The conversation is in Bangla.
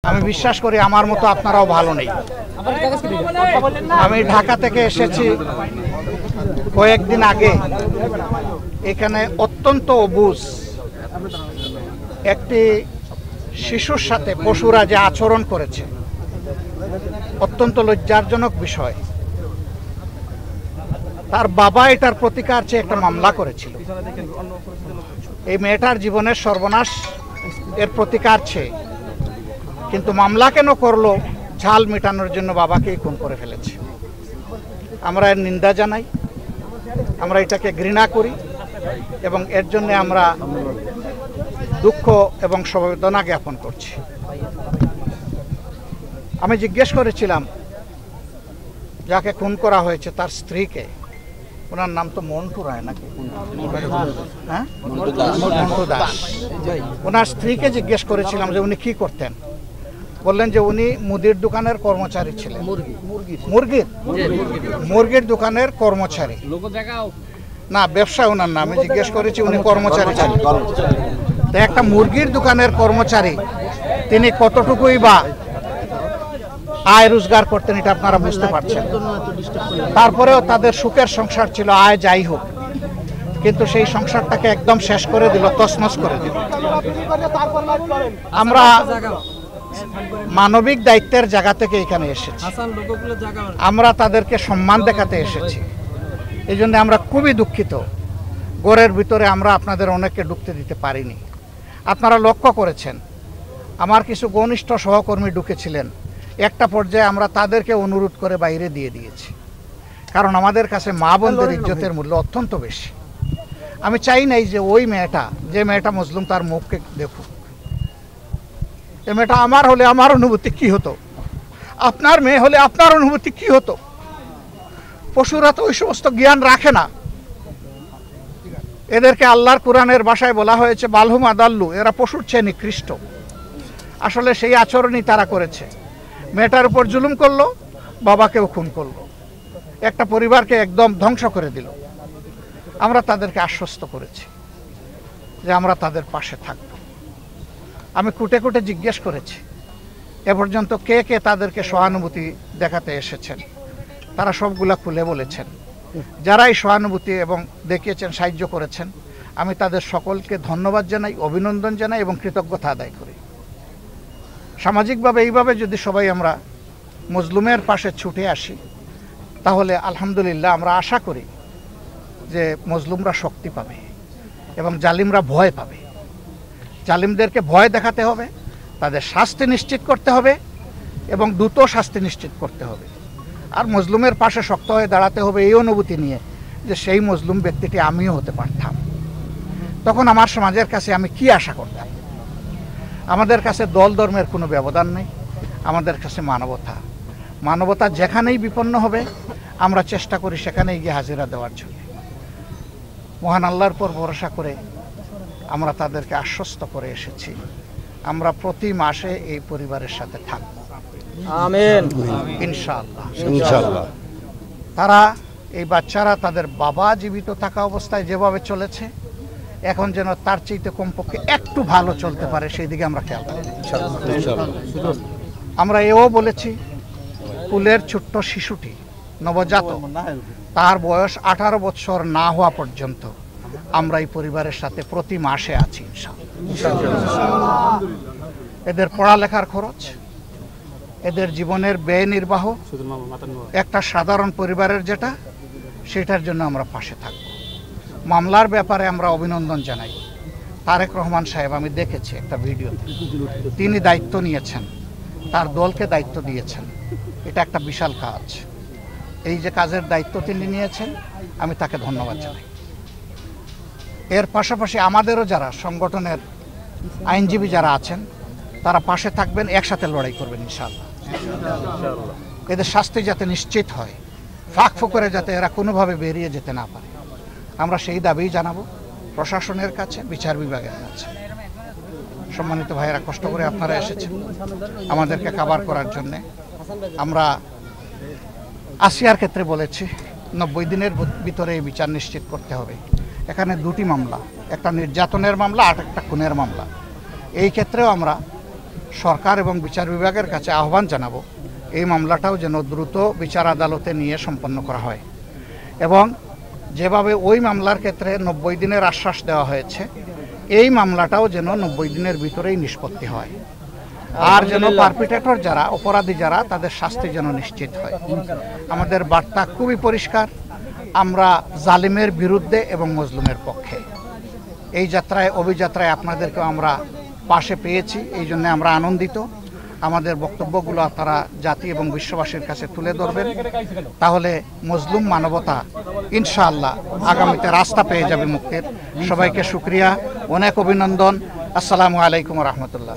আমি বিশ্বাস করি আমার মতো আপনারাও ভালো নেই। আমি ঢাকা থেকে এসেছি কয়েকদিন আগে। এখানে অত্যন্ত অবুঝ একটি শিশুর সাথে পশুরা যে আচরণ করেছে, অত্যন্ত লজ্জাজনক বিষয়। তার বাবা এটার প্রতিকার চেয়ে একটা মামলা করেছিল। এই মেয়েটার জীবনের সর্বনাশ এর প্রতিকার চেয়ে, কিন্তু মামলা কেন করলো? ঝাল মেটানোর জন্য বাবাকেই খুন করে ফেলেছে। আমরা এর নিন্দা জানাই, আমরা এটাকে ঘৃণা করি এবং এর জন্য আমরা দুঃখ এবং সমবেদনা জ্ঞাপন করছি। আমি জিজ্ঞেস করেছিলাম যাকে খুন করা হয়েছে তার স্ত্রীকে, ওনার নাম তো মন্টু রায় নাকি? হ্যাঁ, মন্টু দাস। ওনার স্ত্রীকে জিজ্ঞেস করেছিলাম যে উনি কি করতেন। বললেন যে উনি মুদির দোকানের কর্মচারী ছিলেন। মুরগির দোকানের কর্মচারী না, ব্যবসায় ওনার নাম। আমি জিজ্ঞেস করেছি উনি কর্মচারী ছিলেন। তো একটা মুরগির দোকানের কর্মচারী তিনি কতটুকুই বা আয় রোজগার করতেন এটা আপনারা বুঝতে পারছেন। তারপরেও তাদের সুখের সংসার ছিল, আয় যাই হোক, কিন্তু সেই সংসারটাকে একদম শেষ করে দিল, তছনছ করে দিল। আমরা মানবিক দায়িত্বের জায়গা থেকে এখানে এসেছি, আমরা তাদেরকে সম্মান দেখাতে এসেছি। এই জন্য আমরা খুবই দুঃখিত। ঘরের ভিতরে আমরা আপনাদের অনেককে ঢুকতে দিতে পারিনি। আপনারা লক্ষ্য করেছেন আমার কিছু ঘনিষ্ঠ সহকর্মী ঢুকেছিলেন, একটা পর্যায়ে আমরা তাদেরকে অনুরোধ করে বাইরে দিয়ে দিয়েছি, কারণ আমাদের কাছে মা বোনদের ইজ্জতের মূল্য অত্যন্ত বেশি। আমি চাই নাই যে ওই মেয়েটা, যে মেয়েটা মজলুম, তার মুখকে দেখুক। এই মেয়েটা আমার হলে আমার অনুভূতি কি হতো, আপনার মেয়ে হলে আপনার অনুভূতি কি হতো। পশুরা তো ওই সমস্ত জ্ঞান রাখে না। এদেরকে আল্লাহর কোরআনের ভাষায় বলা হয়েছে বালহুম আদাল্লু, এরা পশুর চেয়ে নিকৃষ্ট। আসলে সেই আচরণই তারা করেছে। মেয়েটার উপর জুলুম করলো, বাবাকেও খুন করলো, একটা পরিবারকে একদম ধ্বংস করে দিল। আমরা তাদেরকে আশ্বস্ত করেছি যে আমরা তাদের পাশে থাকব। আমি কুটে কুটে জিজ্ঞেস করেছি এ পর্যন্ত কে কে তাদেরকে সহানুভূতি দেখাতে এসেছেন। তারা সবগুলা খুলে বলেছেন। যারাই সহানুভূতি এবং দেখিয়েছেন, সাহায্য করেছেন, আমি তাদের সকলকে ধন্যবাদ জানাই, অভিনন্দন জানাই এবং কৃতজ্ঞতা আদায় করি। সামাজিকভাবে এইভাবে যদি সবাই আমরা মজলুমের পাশে ছুটে আসি, তাহলে আলহামদুলিল্লাহ আমরা আশা করি যে মজলুমরা শক্তি পাবে এবং জালিমরা ভয় পাবে। জালিমদেরকে ভয় দেখাতে হবে, তাদের শাস্তি নিশ্চিত করতে হবে এবং দ্রুত শাস্তি নিশ্চিত করতে হবে। আর মজলুমের পাশে শক্ত হয়ে দাঁড়াতে হবে এই অনুভূতি নিয়ে যে সেই মজলুম ব্যক্তিটি আমিও হতে পারতাম। তখন আমার সমাজের কাছে আমি কি আশা করতাম? আমাদের কাছে দল ধর্মের কোনো ব্যবধান নেই, আমাদের কাছে মানবতা। মানবতা যেখানেই বিপন্ন হবে আমরা চেষ্টা করি সেখানেই গিয়ে হাজিরা দেওয়ার জন্য। মহান আল্লাহর পর ভরসা করে আমরা তাদেরকে আশ্বস্ত করে এসেছি আমরা প্রতি মাসে এই পরিবারের সাথে থাকব। আমিন, ইনশাআল্লাহ। ইনশাআল্লাহ। তারা, এই বাচ্চারা তাদের বাবা জীবিত থাকা অবস্থায় যেভাবে চলেছে, এখন যেন তার চাইতে কমপক্ষে একটু ভালো চলতে পারে, সেই দিকে আমরা খেয়াল রাখি। আমরা এও বলেছি কুলের ছোট্ট শিশুটি, নবজাতক, তার বয়স 18 বছর না হওয়া পর্যন্ত আমরা এই পরিবারের সাথে প্রতি মাসে আছি ইনশাআল্লাহ। এদের পড়ালেখার খরচ, এদের জীবনের ব্যয় নির্বাহ, একটা সাধারণ পরিবারের যেটা, সেটার জন্য আমরা পাশে থাকব। মামলার ব্যাপারে আমরা অভিনন্দন জানাই তারেক রহমান সাহেব। আমি দেখেছি একটা ভিডিও, তিনি দায়িত্ব নিয়েছেন, তার দলকে দায়িত্ব দিয়েছেন। এটা একটা বিশাল কাজ। এই যে কাজের দায়িত্ব তিনি নিয়েছেন, আমি তাকে ধন্যবাদ জানাই। এর পাশাপাশি আমাদেরও যারা সংগঠনের আইনজীবী যারা আছেন, তারা পাশে থাকবেন, একসাথে লড়াই করবেন ইনশাআল্লাহ। এদের শাস্তি যাতে নিশ্চিত হয়, ফাঁক ফোকরে যাতে এরা কোনোভাবে বেরিয়ে যেতে না পারে, আমরা সেই দাবি জানাবো প্রশাসনের কাছে, বিচার বিভাগের কাছে। সম্মানিত ভাইয়েরা, কষ্ট করে আপনারা এসেছেন আমাদেরকে কভার করার জন্যে। আমরা আসিয়ার ক্ষেত্রে বলেছি 90 দিনের ভিতরে এই বিচার নিশ্চিত করতে হবে। এখানে দুটি মামলা, একটা নির্যাতনের মামলা আর একটা খুনের মামলা। এই ক্ষেত্রেও আমরা সরকার এবং বিচার বিভাগের কাছে আহ্বান জানাবো এই মামলাটাও যেন দ্রুত বিচার আদালতে নিয়ে সম্পন্ন করা হয় এবং যেভাবে ওই মামলার ক্ষেত্রে 90 দিনের আশ্বাস দেওয়া হয়েছে এই মামলাটাও যেন 90 দিনের ভিতরেই নিষ্পত্তি হয় আর যেন পারপিটেটর যারা অপরাধী যারা তাদের শাস্তি যেন নিশ্চিত হয়। আমাদের বার্তা খুবই পরিষ্কার, আমরা জালিমের বিরুদ্ধে এবং মজলুমের পক্ষে। এই যাত্রায় অভিযাত্রায় আপনাদেরকেও আমরা পাশে পেয়েছি, এই জন্য আমরা আনন্দিত। আমাদের বক্তব্যগুলো তারা জাতি এবং বিশ্ববাসীর কাছে তুলে ধরবেন, তাহলে মজলুম মানবতা ইনশাআল্লাহ আগামীতে রাস্তা পেয়ে যাবে মুক্তির। সবাইকে শুকরিয়া, অনেক অভিনন্দন। আসসালামু আলাইকুম রহমতুল্লাহ।